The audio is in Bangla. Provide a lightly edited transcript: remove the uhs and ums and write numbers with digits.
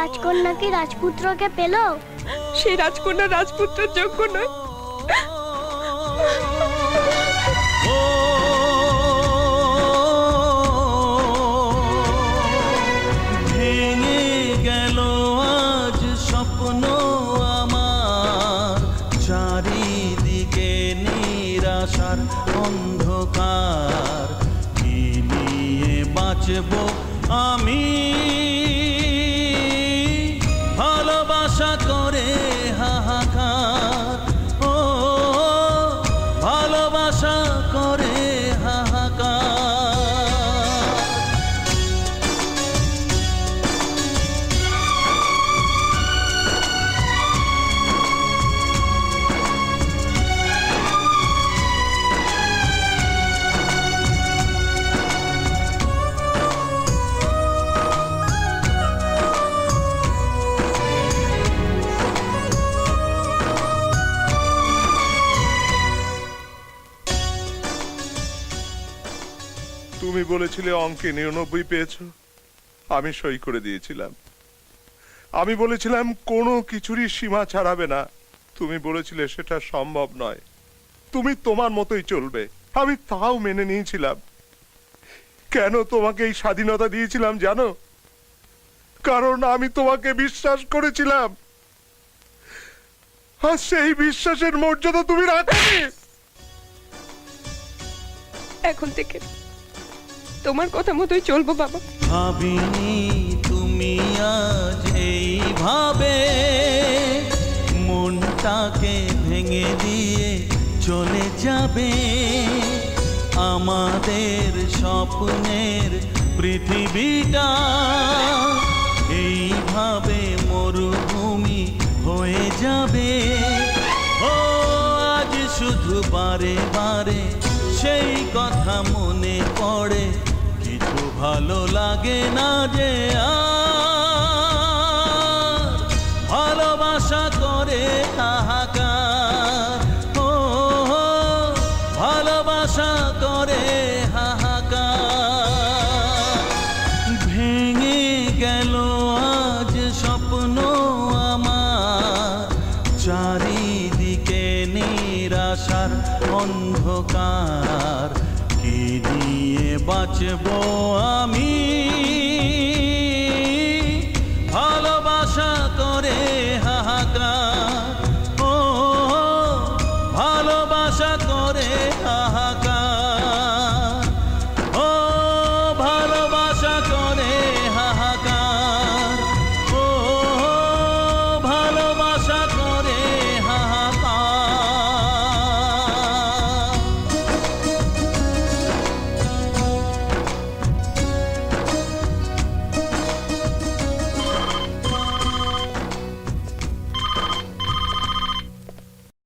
রাজকন্যা কি রাজপুত্রকে পেল? সেই রাজকন্যা রাজপুত্রের যোগ্য নয়। ভেঙে গেল আজ স্বপ্ন আমার, চারিদিকে নিরাশার অন্ধকার। কি নিয়ে বাঁচব আমি, ভালোবাসা করে হাহাকার। ও ভালোবাসা করে হাহাকার। তুমি বলেছিলে অঙ্কে 99 পেয়েছো, আমি সই করে দিয়েছিলাম। আমি বলেছিলাম কোনো কিছুরই সীমা ছাড়াবে না, তুমি বলেছিলে সেটা সম্ভব নয়, তুমি তোমার মতোই চলবে। আমি তাও মেনে নিয়েছিলাম। কেন তোমাকে এই স্বাধীনতা দিয়েছিলাম জানো? কারণ আমি তোমাকে বিশ্বাস করেছিলাম, আর সেই বিশ্বাসের মর্যাদা তুমি রাখোনি। এখন থেকে তোমার কথা মতোই চলবো বাবা। ভাবিনি তুমি আজ এইভাবে মনটাকে ভেঙে দিয়ে চলে যাবে। আমাদের স্বপ্নের পৃথিবীটা এইভাবে মরুভূমি হয়ে যাবে। ও আজ শুধু বারে বারে সেই কথা মনে পড়ে, কিছু ভালো লাগে না যে আর। ভালোবাসা করে হাহাকার। ও ভালোবাসা করে হাহাকার। ভেঙে গেল আজ স্বপ্ন আমার, চারিদিকে নিরাশার অন্ধকার। কি নিয়ে বাঁচব আমি,